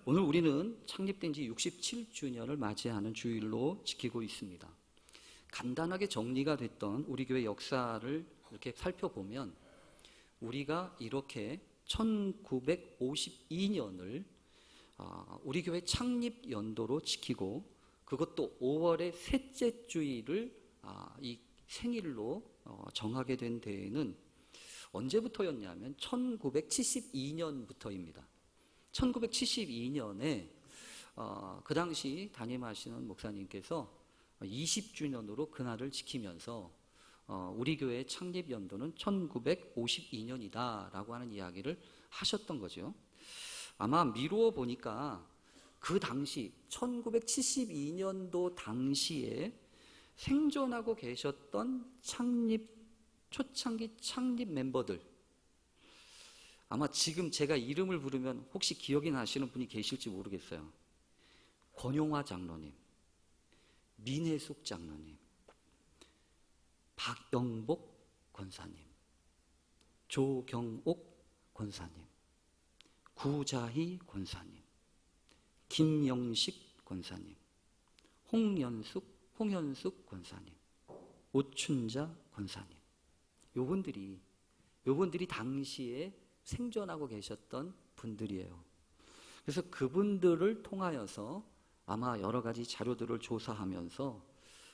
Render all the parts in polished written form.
오늘 우리는 창립된 지 67주년을 맞이하는 주일로 지키고 있습니다. 간단하게 정리가 됐던 우리 교회 역사를 이렇게 살펴보면 우리가 이렇게 1952년을 우리 교회 창립 연도로 지키고 그것도 5월의 셋째 주일을 이 생일로 정하게 된 데에는 언제부터였냐면 1972년부터입니다. 1972년에 그 당시 담임하시는 목사님께서 20주년으로 그날을 지키면서 우리 교회 창립 연도는 1952년이다 라고 하는 이야기를 하셨던 거죠. 아마 미루어 보니까 그 당시 1972년도 당시에 생존하고 계셨던 초창기 창립 멤버들, 아마 지금 제가 이름을 부르면 혹시 기억이 나시는 분이 계실지 모르겠어요. 권용화 장로님, 민혜숙 장로님, 박영복 권사님, 조경옥 권사님, 구자희 권사님, 김영식 권사님, 홍현숙 권사님, 오춘자 권사님, 요분들이 당시에 생존하고 계셨던 분들이에요. 그래서 그분들을 통하여서 아마 여러 가지 자료들을 조사하면서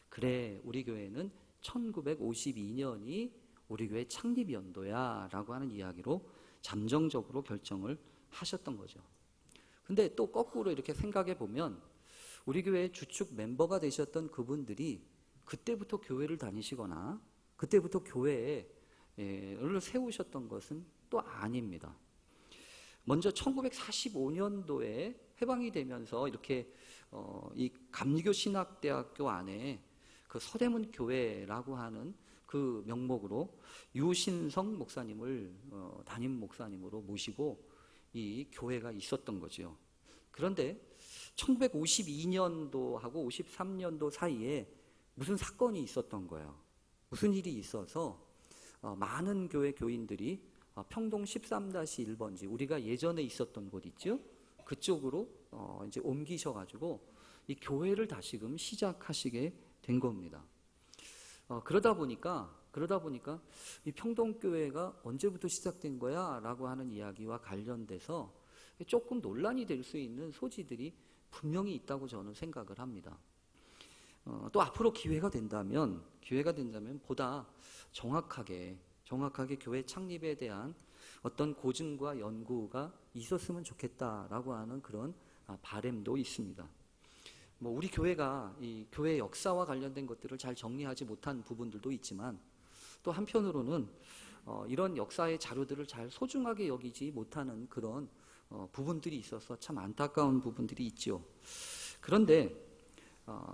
그래, 우리 교회는 1952년이 우리 교회 창립 연도야 라고 하는 이야기로 잠정적으로 결정을 하셨던 거죠. 근데 또 거꾸로 이렇게 생각해 보면 우리 교회 주축 멤버가 되셨던 그분들이 그때부터 교회를 다니시거나 그때부터 교회를 세우셨던 것은 또 아닙니다. 먼저 1945년도에 해방이 되면서 이렇게 이 감리교 신학대학교 안에 그 서대문 교회라고 하는 그 명목으로 유신성 목사님을 담임 목사님으로 모시고 이 교회가 있었던 거죠. 그런데 1952년도하고 53년도 사이에 무슨 사건이 있었던 거예요. 무슨 일이 있어서 많은 교회 교인들이 평동 13-1번지 우리가 예전에 있었던 곳 있죠? 그쪽으로 이제 옮기셔가지고 이 교회를 다시금 시작하시게 된 겁니다. 그러다 보니까 이 평동교회가 언제부터 시작된 거야? 라고 하는 이야기와 관련돼서 조금 논란이 될 수 있는 소지들이 분명히 있다고 저는 생각을 합니다. 또 앞으로 기회가 된다면 보다 정확하게 교회 창립에 대한 어떤 고증과 연구가 있었으면 좋겠다라고 하는 그런 바람도 있습니다. 우리 교회가 이 교회 역사와 관련된 것들을 잘 정리하지 못한 부분들도 있지만 또 한편으로는 이런 역사의 자료들을 잘 소중하게 여기지 못하는 그런 부분들이 있어서 참 안타까운 부분들이 있죠. 그런데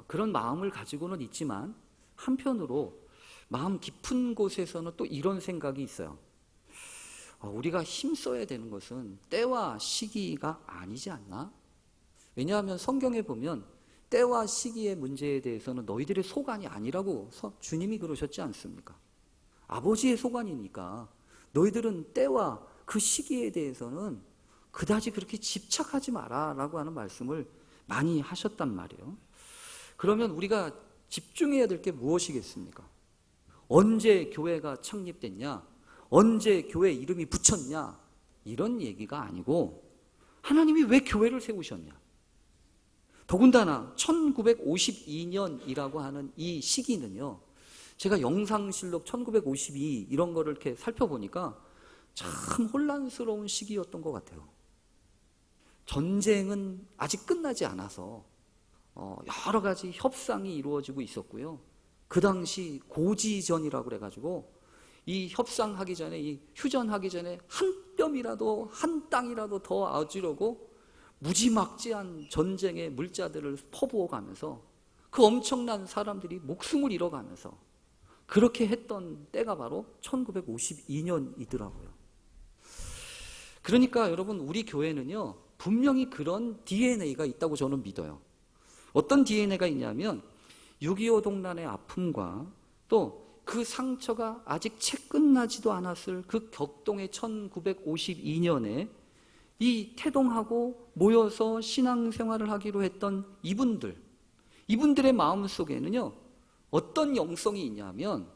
그런 마음을 가지고는 있지만 한편으로 마음 깊은 곳에서는 또 이런 생각이 있어요. 우리가 힘써야 되는 것은 때와 시기가 아니지 않나? 왜냐하면 성경에 보면 때와 시기의 문제에 대해서는 너희들의 소관이 아니라고 주님이 그러셨지 않습니까? 아버지의 소관이니까 너희들은 때와 그 시기에 대해서는 그다지 그렇게 집착하지 마라 라고 하는 말씀을 많이 하셨단 말이에요. 그러면 우리가 집중해야 될 게 무엇이겠습니까? 언제 교회가 창립됐냐? 언제 교회 이름이 붙였냐? 이런 얘기가 아니고 하나님이 왜 교회를 세우셨냐? 더군다나 1952년이라고 하는 이 시기는요, 제가 영상실록 1952 이런 거를 이렇게 살펴보니까 참 혼란스러운 시기였던 것 같아요. 전쟁은 아직 끝나지 않아서 여러 가지 협상이 이루어지고 있었고요. 그 당시 고지전이라고 그래가지고 이 협상하기 전에, 이 휴전하기 전에 한 뼘이라도, 한 땅이라도 더 얻으려고 무지막지한 전쟁의 물자들을 퍼부어가면서 그 엄청난 사람들이 목숨을 잃어가면서 그렇게 했던 때가 바로 1952년이더라고요. 그러니까 여러분, 우리 교회는요, 분명히 그런 DNA가 있다고 저는 믿어요. 어떤 DNA가 있냐면 6.25 동란의 아픔과 또 그 상처가 아직 채 끝나지도 않았을 그 격동의 1952년에 이 태동하고 모여서 신앙생활을 하기로 했던 이분들의 마음속에는요, 어떤 영성이 있냐면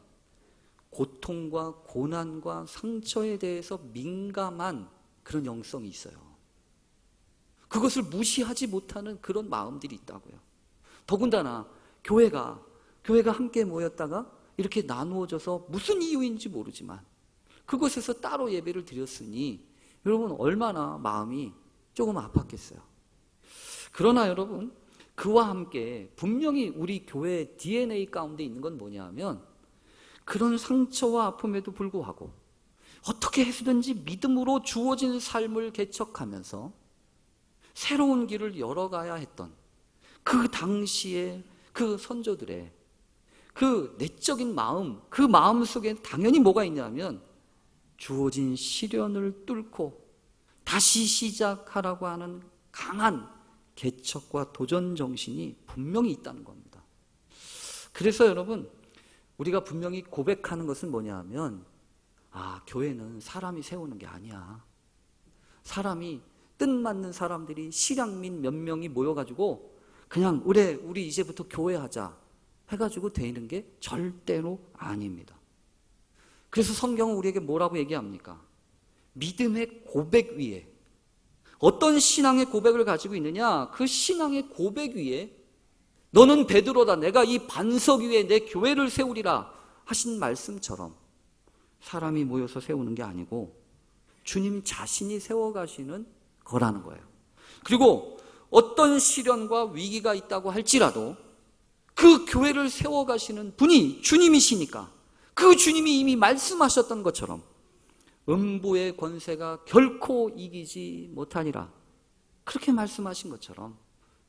고통과 고난과 상처에 대해서 민감한 그런 영성이 있어요. 그것을 무시하지 못하는 그런 마음들이 있다고요. 더군다나 교회가 함께 모였다가 이렇게 나누어져서 무슨 이유인지 모르지만 그곳에서 따로 예배를 드렸으니 여러분 얼마나 마음이 조금 아팠겠어요. 그러나 여러분, 그와 함께 분명히 우리 교회 DNA 가운데 있는 건 뭐냐면 그런 상처와 아픔에도 불구하고 어떻게 해서든지 믿음으로 주어진 삶을 개척하면서 새로운 길을 열어가야 했던 그 당시에 그 선조들의 그 내적인 마음, 그 마음 속에 당연히 뭐가 있냐면 주어진 시련을 뚫고 다시 시작하라고 하는 강한 개척과 도전 정신이 분명히 있다는 겁니다. 그래서 여러분, 우리가 분명히 고백하는 것은 뭐냐 하면 교회는 사람이 세우는 게 아니야. 사람이 뜻맞는 사람들이 실향민 몇 명이 모여가지고 그냥 우리 이제부터 교회하자 해가지고 되는 게 절대로 아닙니다. 그래서 성경은 우리에게 뭐라고 얘기합니까? 믿음의 고백 위에 어떤 신앙의 고백을 가지고 있느냐? 그 신앙의 고백 위에 너는 베드로다, 내가 이 반석 위에 내 교회를 세우리라 하신 말씀처럼 사람이 모여서 세우는 게 아니고 주님 자신이 세워가시는 거라는 거예요. 그리고 어떤 시련과 위기가 있다고 할지라도 그 교회를 세워가시는 분이 주님이시니까 그 주님이 이미 말씀하셨던 것처럼 음부의 권세가 결코 이기지 못하리라, 그렇게 말씀하신 것처럼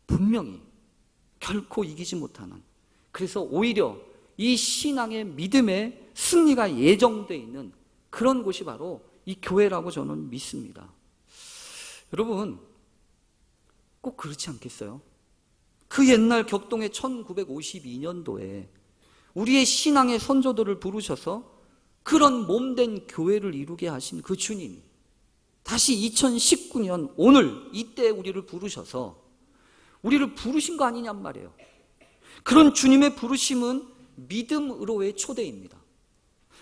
분명히 결코 이기지 못하는, 그래서 오히려 이 신앙의 믿음의 승리가 예정되어 있는 그런 곳이 바로 이 교회라고 저는 믿습니다. 여러분, 꼭 그렇지 않겠어요? 그 옛날 격동의 1952년도에 우리의 신앙의 선조들을 부르셔서 그런 몸된 교회를 이루게 하신 그 주님이 다시 2019년 오늘 이때 우리를 부르셔서 우리를 부르신 거 아니냔 말이에요. 그런 주님의 부르심은 믿음으로의 초대입니다.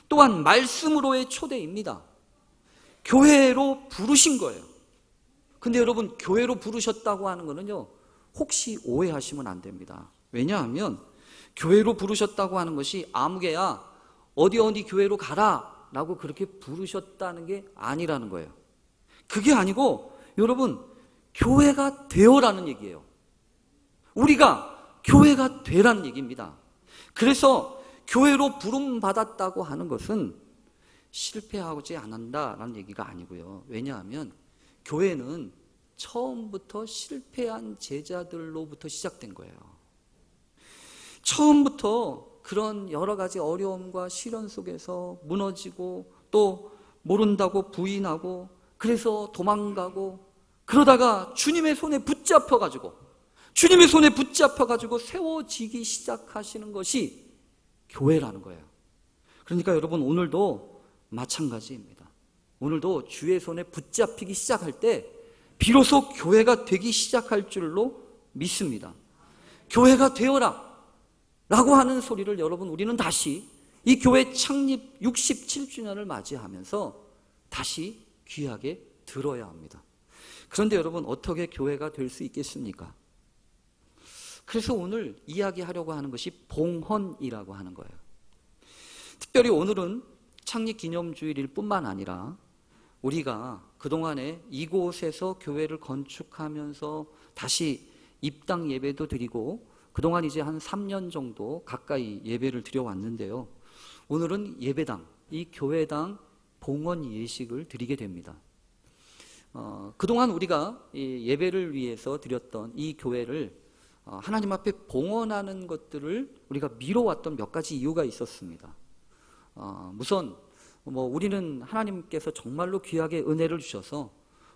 또한 말씀으로의 초대입니다. 교회로 부르신 거예요. 근데 여러분, 교회로 부르셨다고 하는 거는요, 혹시 오해하시면 안 됩니다. 왜냐하면 교회로 부르셨다고 하는 것이 아무개야 어디 교회로 가라 라고 그렇게 부르셨다는 게 아니라는 거예요. 그게 아니고 여러분, 교회가 되어라는 얘기예요. 우리가 교회가 되라는 얘기입니다. 그래서 교회로 부름받았다고 하는 것은 실패하지 않는다라는 얘기가 아니고요. 왜냐하면 교회는 처음부터 실패한 제자들로부터 시작된 거예요. 처음부터 그런 여러 가지 어려움과 시련 속에서 무너지고 또 모른다고 부인하고 그래서 도망가고 그러다가 주님의 손에 붙잡혀가지고 세워지기 시작하시는 것이 교회라는 거예요. 그러니까 여러분, 오늘도 마찬가지입니다. 오늘도 주의 손에 붙잡히기 시작할 때 비로소 교회가 되기 시작할 줄로 믿습니다. 교회가 되어라 라고 하는 소리를 여러분, 우리는 다시 이 교회 창립 67주년을 맞이하면서 다시 귀하게 들어야 합니다. 그런데 여러분, 어떻게 교회가 될 수 있겠습니까? 그래서 오늘 이야기하려고 하는 것이 봉헌이라고 하는 거예요. 특별히 오늘은 창립기념주일일 뿐만 아니라 우리가 그동안에 이곳에서 교회를 건축하면서 다시 입당 예배도 드리고 그동안 이제 한 3년 정도 가까이 예배를 드려왔는데요. 오늘은 예배당, 이 교회당 봉헌 예식을 드리게 됩니다. 그동안 우리가 이 예배를 위해서 드렸던 이 교회를 하나님 앞에 봉헌하는 것들을 우리가 미뤄왔던 몇 가지 이유가 있었습니다. 우선 우리는 하나님께서 정말로 귀하게 은혜를 주셔서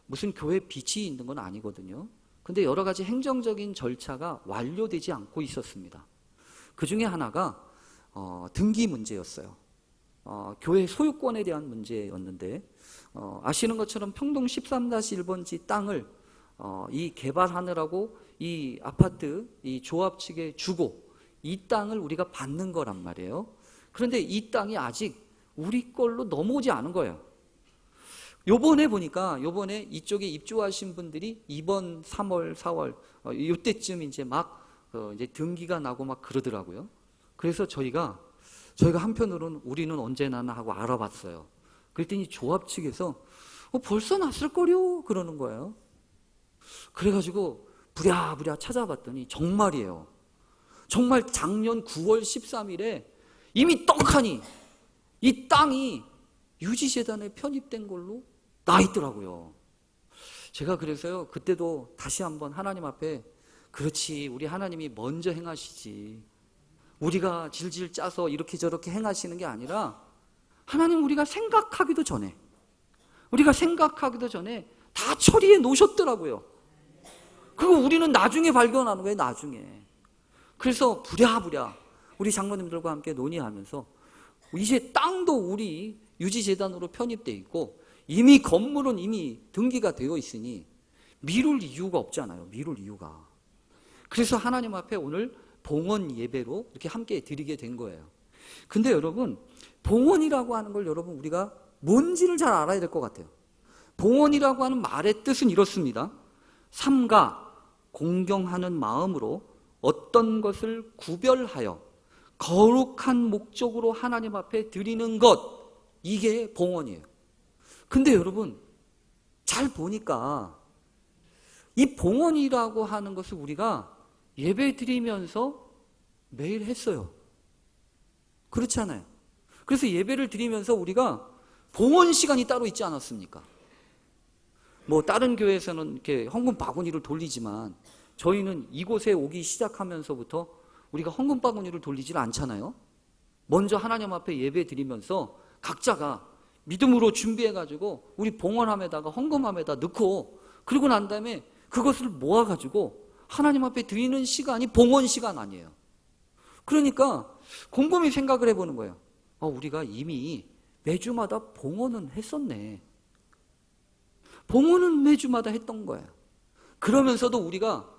무슨 교회 빚이 있는 건 아니거든요. 근데 여러 가지 행정적인 절차가 완료되지 않고 있었습니다. 그 중에 하나가 등기 문제였어요. 교회 소유권에 대한 문제였는데 아시는 것처럼 평동 13-1번지 땅을 이 개발하느라고 이 아파트 이 조합 측에 주고 이 땅을 우리가 받는 거란 말이에요. 그런데 이 땅이 아직 우리 걸로 넘어오지 않은 거예요. 요번에 보니까 요번에 이쪽에 입주하신 분들이 이번 3월, 4월 이때쯤 이제 막 이제 등기가 나고 막 그러더라고요. 그래서 저희가 한편으로는 우리는 언제 나나 하고 알아봤어요. 그랬더니 조합 측에서 벌써 났을 거려 그러는 거예요. 그래가지고 부랴부랴 찾아봤더니 정말이에요. 정말 작년 9월 13일에 이미 떡하니 이 땅이 유지재단에 편입된 걸로 나 있더라고요. 제가 그래서요 그때도 다시 한번 하나님 앞에 그렇지 우리 하나님이 먼저 행하시지 우리가 질질 짜서 이렇게 저렇게 행하시는 게 아니라 하나님 우리가 생각하기도 전에 다 처리해 놓으셨더라고요. 그리고 우리는 나중에 발견하는 거예요. 나중에. 그래서 부랴부랴 우리 장로님들과 함께 논의하면서 이제 땅도 우리 유지재단으로 편입돼 있고 이미 건물은 이미 등기가 되어 있으니 미룰 이유가 없잖아요. 미룰 이유가. 그래서 하나님 앞에 오늘 봉헌 예배로 이렇게 함께 드리게 된 거예요. 근데 여러분 봉헌이라고 하는 걸 여러분 우리가 뭔지를 잘 알아야 될 것 같아요. 봉헌이라고 하는 말의 뜻은 이렇습니다. 삼가 공경하는 마음으로 어떤 것을 구별하여 거룩한 목적으로 하나님 앞에 드리는 것, 이게 봉헌이에요. 근데 여러분 잘 보니까 이 봉헌이라고 하는 것을 우리가 예배 드리면서 매일 했어요. 그렇지 않아요? 그래서 예배를 드리면서 우리가 봉헌 시간이 따로 있지 않았습니까? 뭐 다른 교회에서는 이렇게 헌금 바구니를 돌리지만 저희는 이곳에 오기 시작하면서부터 우리가 헌금 바구니를 돌리질 않잖아요. 먼저 하나님 앞에 예배 드리면서 각자가 믿음으로 준비해가지고 우리 봉헌함에다가 헌금함에다 넣고 그러고 난 다음에 그것을 모아가지고 하나님 앞에 드리는 시간이 봉헌 시간 아니에요. 그러니까 곰곰이 생각을 해보는 거예요. 우리가 이미 매주마다 봉헌은 했었네. 봉헌은 매주마다 했던 거예요. 그러면서도 우리가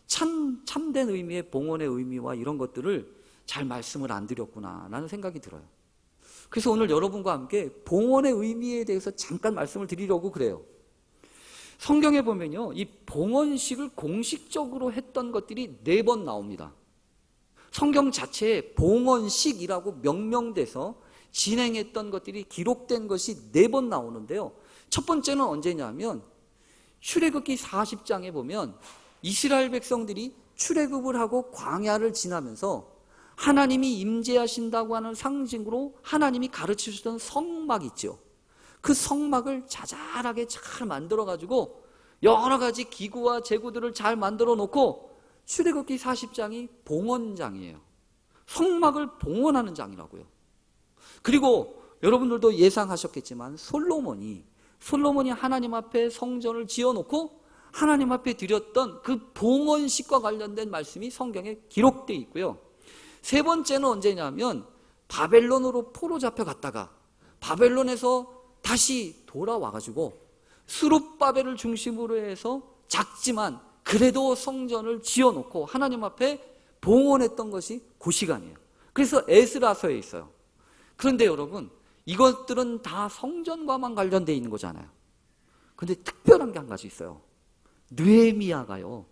참된 의미의 봉헌의 의미와 이런 것들을 잘 말씀을 안 드렸구나 라는 생각이 들어요. 그래서 오늘 여러분과 함께 봉헌의 의미에 대해서 잠깐 말씀을 드리려고 그래요. 성경에 보면요, 이 봉헌식을 공식적으로 했던 것들이 4번 나옵니다. 성경 자체에 봉헌식이라고 명명돼서 진행했던 것들이 기록된 것이 4번 나오는데요. 첫 번째는 언제냐면 출애굽기 40장에 보면 이스라엘 백성들이 출애굽을 하고 광야를 지나면서 하나님이 임재하신다고 하는 상징으로 하나님이 가르치셨던 성막 있죠. 그 성막을 자잘하게 잘 만들어가지고 여러 가지 기구와 제구들을 잘 만들어 놓고 출애굽기 40장이 봉헌장이에요. 성막을 봉헌하는 장이라고요. 그리고 여러분들도 예상하셨겠지만 솔로몬이 하나님 앞에 성전을 지어놓고 하나님 앞에 드렸던 그 봉헌식과 관련된 말씀이 성경에 기록되어 있고요. 세 번째는 언제냐면 바벨론으로 포로 잡혀갔다가 바벨론에서 다시 돌아와가지고 스룹바벨을 중심으로 해서 작지만 그래도 성전을 지어놓고 하나님 앞에 봉헌했던 것이 그 시간이에요. 그래서 에스라서에 있어요. 그런데 여러분 이것들은 다 성전과만 관련되어 있는 거잖아요. 근데 특별한 게 한 가지 있어요. 느헤미야가요,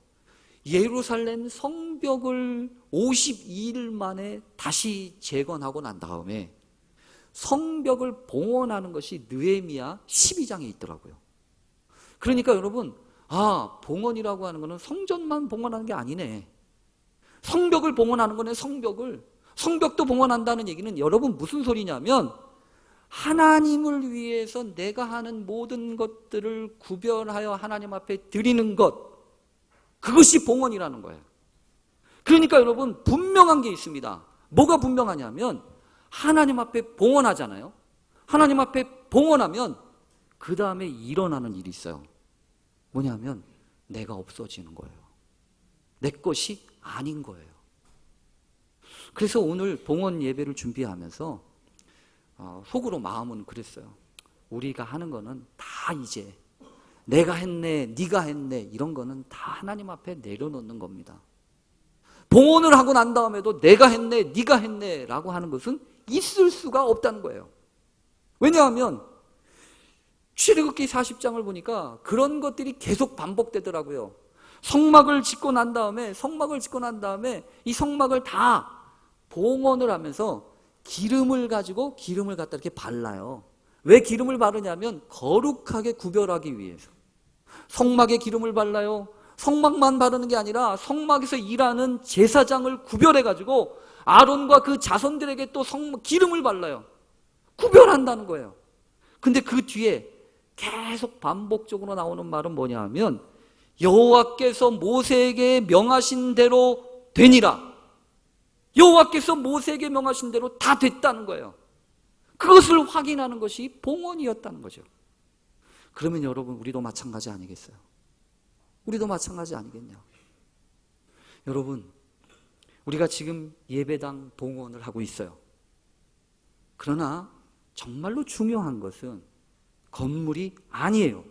예루살렘 성벽을 52일 만에 다시 재건하고 난 다음에 성벽을 봉헌하는 것이 느헤미야 12장에 있더라고요. 그러니까 여러분, 봉헌이라고 하는 것은 성전만 봉헌하는 게 아니네. 성벽을 봉헌하는 거네. 성벽도 봉헌한다는 얘기는 여러분 무슨 소리냐면 하나님을 위해서 내가 하는 모든 것들을 구별하여 하나님 앞에 드리는 것, 그것이 봉헌이라는 거예요. 그러니까 여러분 분명한 게 있습니다. 뭐가 분명하냐면 하나님 앞에 봉헌하잖아요. 하나님 앞에 봉헌하면 그 다음에 일어나는 일이 있어요. 뭐냐면 내가 없어지는 거예요. 내 것이 아닌 거예요. 그래서 오늘 봉헌 예배를 준비하면서 속으로 마음은 그랬어요. 우리가 하는 거는 다 이제 내가 했네, 네가 했네 이런 거는 다 하나님 앞에 내려놓는 겁니다. 봉헌을 하고 난 다음에도 내가 했네, 네가 했네 라고 하는 것은 있을 수가 없다는 거예요. 왜냐하면 출애굽기 40장을 보니까 그런 것들이 계속 반복되더라고요. 성막을 짓고 난 다음에 이 성막을 다 봉헌을 하면서 기름을 가지고 기름을 갖다 이렇게 발라요. 왜 기름을 바르냐면 거룩하게 구별하기 위해서. 성막에 기름을 발라요. 성막만 바르는 게 아니라 성막에서 일하는 제사장을 구별해 가지고 아론과 그 자손들에게 또 기름을 발라요. 구별한다는 거예요. 근데 그 뒤에 계속 반복적으로 나오는 말은 뭐냐 하면 여호와께서 모세에게 명하신 대로 되니라. 여호와께서 모세에게 명하신 대로 다 됐다는 거예요. 그것을 확인하는 것이 봉헌이었다는 거죠. 그러면 여러분 우리도 마찬가지 아니겠어요? 우리도 마찬가지 아니겠냐? 여러분 우리가 지금 예배당 봉헌을 하고 있어요. 그러나 정말로 중요한 것은 건물이 아니에요.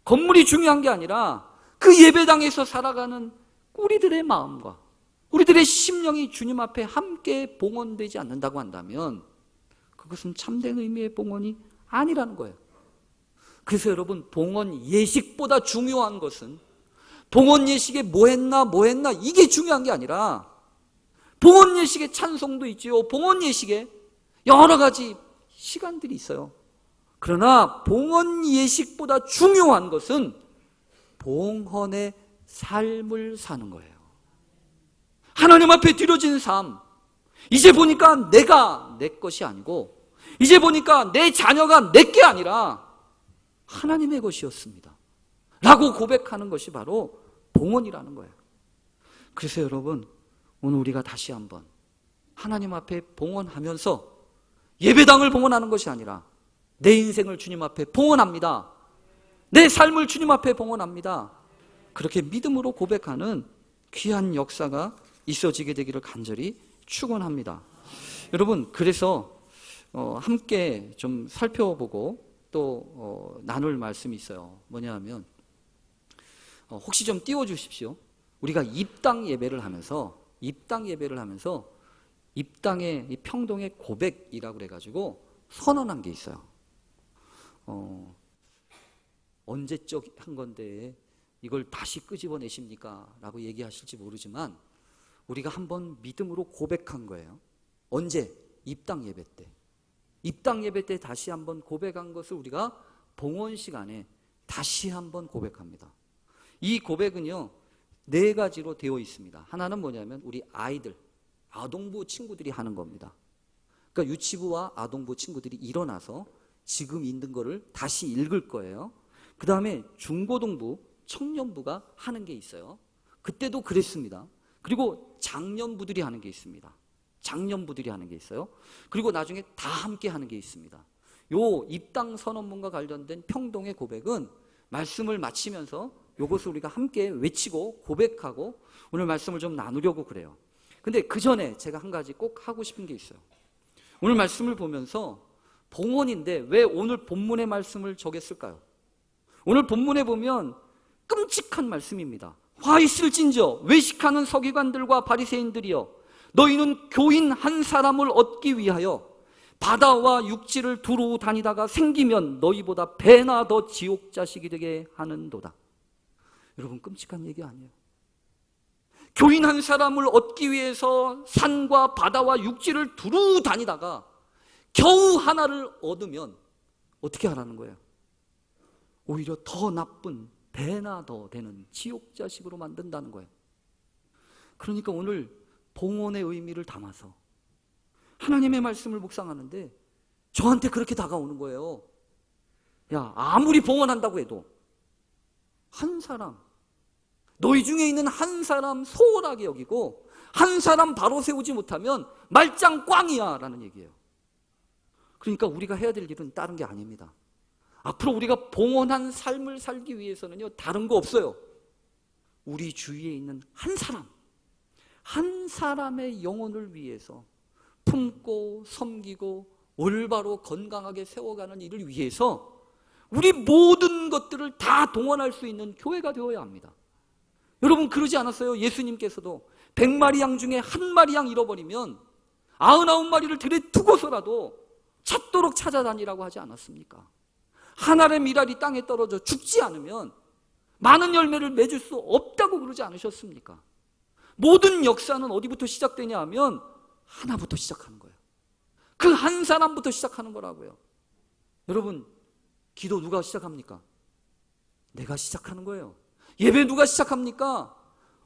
건물이 중요한 게 아니라 그 예배당에서 살아가는 우리들의 마음과 우리들의 심령이 주님 앞에 함께 봉헌되지 않는다고 한다면 그것은 참된 의미의 봉헌이 아니라는 거예요. 그래서 여러분 봉헌 예식보다 중요한 것은 봉헌 예식에 뭐 했나 이게 중요한 게 아니라 봉헌 예식에 찬송도 있지요. 봉헌 예식에 여러 가지 시간들이 있어요. 그러나 봉헌 예식보다 중요한 것은 봉헌의 삶을 사는 거예요. 하나님 앞에 드려진 삶. 이제 보니까 내가 내 것이 아니고 이제 보니까 내 자녀가 내 게 아니라 하나님의 것이었습니다 라고 고백하는 것이 바로 봉헌이라는 거예요. 그래서 여러분 오늘 우리가 다시 한번 하나님 앞에 봉헌하면서 예배당을 봉헌하는 것이 아니라 내 인생을 주님 앞에 봉헌합니다. 내 삶을 주님 앞에 봉헌합니다. 그렇게 믿음으로 고백하는 귀한 역사가 있어지게 되기를 간절히 축원합니다. 여러분 그래서 함께 좀 살펴보고 또 나눌 말씀이 있어요. 뭐냐 하면 혹시 좀 띄워주십시오. 우리가 입당 예배를 하면서 입당의 이 평동의 고백이라고 그래가지고 선언한 게 있어요. 언제적 한 건데 이걸 다시 끄집어내십니까? 라고 얘기하실지 모르지만 우리가 한번 믿음으로 고백한 거예요. 언제? 입당 예배 때. 입당 예배 때 다시 한번 고백한 것을 우리가 봉헌 시간에 다시 한번 고백합니다. 이 고백은요 4가지로 되어 있습니다. 하나는 뭐냐면 우리 아이들, 아동부 친구들이 하는 겁니다. 그러니까 유치부와 아동부 친구들이 일어나서 지금 있는 거를 다시 읽을 거예요. 그 다음에 중고등부, 청년부가 하는 게 있어요. 그때도 그랬습니다. 그리고 장년부들이 하는 게 있습니다. 장년부들이 하는 게 있어요. 그리고 나중에 다 함께 하는 게 있습니다. 요 입당 선언문과 관련된 평동의 고백은 말씀을 마치면서 요것을 우리가 함께 외치고 고백하고 오늘 말씀을 좀 나누려고 그래요. 근데 그 전에 제가 한 가지 꼭 하고 싶은 게 있어요. 오늘 말씀을 보면서 봉헌인데 왜 오늘 본문의 말씀을 정했을까요? 오늘 본문에 보면 끔찍한 말씀입니다. 화 있을진저 외식하는 서기관들과 바리새인들이여 너희는 교인 한 사람을 얻기 위하여 바다와 육지를 두루 다니다가 생기면 너희보다 배나 더 지옥 자식이 되게 하는도다. 여러분 끔찍한 얘기 아니에요? 교인 한 사람을 얻기 위해서 산과 바다와 육지를 두루 다니다가 겨우 하나를 얻으면 어떻게 하라는 거예요? 오히려 더 나쁜 배나 더 되는 지옥 자식으로 만든다는 거예요. 그러니까 오늘 봉헌의 의미를 담아서 하나님의 말씀을 묵상하는데 저한테 그렇게 다가오는 거예요. 야, 아무리 봉헌한다고 해도 한 사람, 너희 중에 있는 한 사람 소홀하게 여기고 한 사람 바로 세우지 못하면 말짱 꽝이야 라는 얘기예요. 그러니까 우리가 해야 될 일은 다른 게 아닙니다. 앞으로 우리가 봉헌한 삶을 살기 위해서는요 다른 거 없어요. 우리 주위에 있는 한 사람의 영혼을 위해서 품고 섬기고 올바로 건강하게 세워가는 일을 위해서 우리 모든 것들을 다 동원할 수 있는 교회가 되어야 합니다. 여러분 그러지 않았어요? 예수님께서도 100마리 양 중에 한 마리 양 잃어버리면 99마리를 들에 두고서라도 찾도록 찾아다니라고 하지 않았습니까? 한 알의 밀알이 땅에 떨어져 죽지 않으면 많은 열매를 맺을 수 없다고 그러지 않으셨습니까? 모든 역사는 어디부터 시작되냐 하면 하나부터 시작하는 거예요. 그 한 사람부터 시작하는 거라고요. 여러분 기도 누가 시작합니까? 내가 시작하는 거예요. 예배 누가 시작합니까?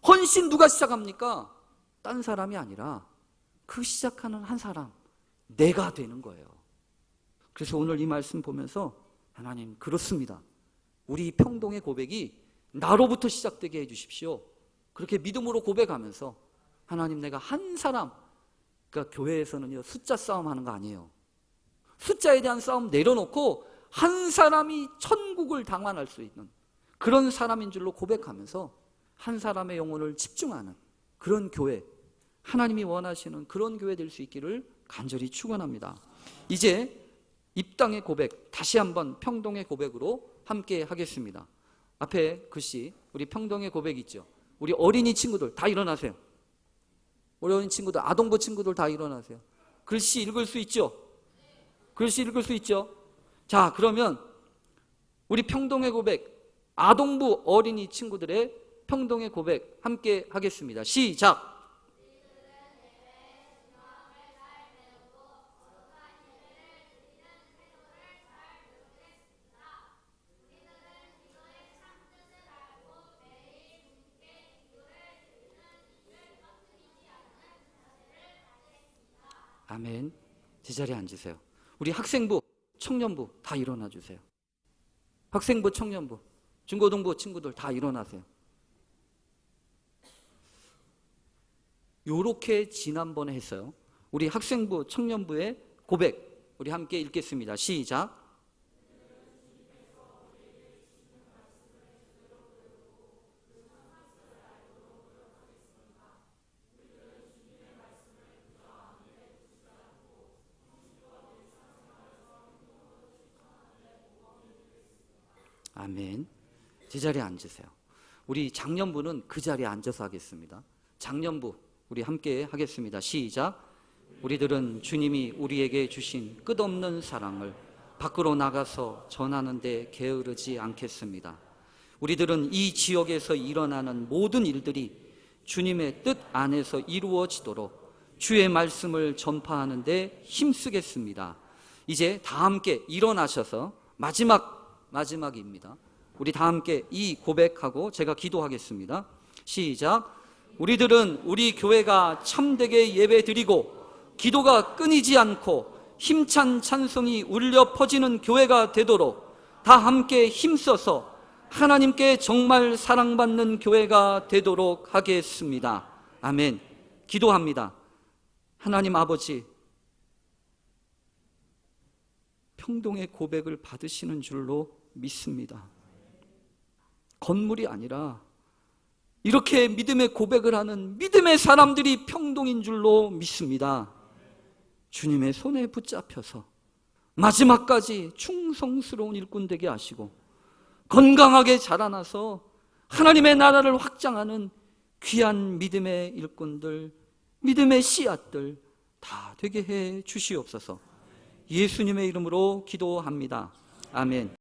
헌신 누가 시작합니까? 딴 사람이 아니라 그 시작하는 한 사람, 내가 되는 거예요. 그래서 오늘 이 말씀 보면서 하나님 그렇습니다. 우리 평동의 고백이 나로부터 시작되게 해주십시오. 그렇게 믿음으로 고백하면서 하나님 내가 한 사람, 그러니까 교회에서는요 숫자 싸움 하는 거 아니에요. 숫자에 대한 싸움 내려놓고 한 사람이 천국을 당환할 수 있는 그런 사람인 줄로 고백하면서 한 사람의 영혼을 집중하는 그런 교회, 하나님이 원하시는 그런 교회 될 수 있기를 간절히 축원합니다. 이제 입당의 고백, 다시 한번 평동의 고백으로 함께 하겠습니다. 앞에 글씨, 우리 평동의 고백 있죠. 우리 어린이 친구들 다 일어나세요. 우리 어린이 친구들, 아동부 친구들 다 일어나세요. 글씨 읽을 수 있죠? 글씨 읽을 수 있죠? 자, 그러면 우리 평동의 고백, 아동부 어린이 친구들의 평동의 고백 함께 하겠습니다. 시작! 아멘. 제자리에 앉으세요. 우리 학생부, 청년부 다 일어나 주세요. 학생부, 청년부, 중고등부 친구들 다 일어나세요. 요렇게 지난번에 했어요. 우리 학생부, 청년부의 고백 우리 함께 읽겠습니다. 시작. 아멘. 제자리에 앉으세요. 우리 장년부는 그 자리에 앉아서 하겠습니다. 장년부 우리 함께 하겠습니다. 시작. 우리들은 주님이 우리에게 주신 끝없는 사랑을 밖으로 나가서 전하는 데 게으르지 않겠습니다. 우리들은 이 지역에서 일어나는 모든 일들이 주님의 뜻 안에서 이루어지도록 주의 말씀을 전파하는 데 힘쓰겠습니다. 이제 다 함께 일어나셔서 마지막입니다. 우리 다 함께 이 고백하고 제가 기도하겠습니다. 시작. 우리들은 우리 교회가 참되게 예배드리고 기도가 끊이지 않고 힘찬 찬송이 울려 퍼지는 교회가 되도록 다 함께 힘써서 하나님께 정말 사랑받는 교회가 되도록 하겠습니다. 아멘. 기도합니다. 하나님 아버지, 평동의 고백을 받으시는 줄로 믿습니다. 건물이 아니라 이렇게 믿음의 고백을 하는 믿음의 사람들이 평동인 줄로 믿습니다. 주님의 손에 붙잡혀서 마지막까지 충성스러운 일꾼 되게 하시고 건강하게 자라나서 하나님의 나라를 확장하는 귀한 믿음의 일꾼들, 믿음의 씨앗들 다 되게 해 주시옵소서. 예수님의 이름으로 기도합니다. 아멘.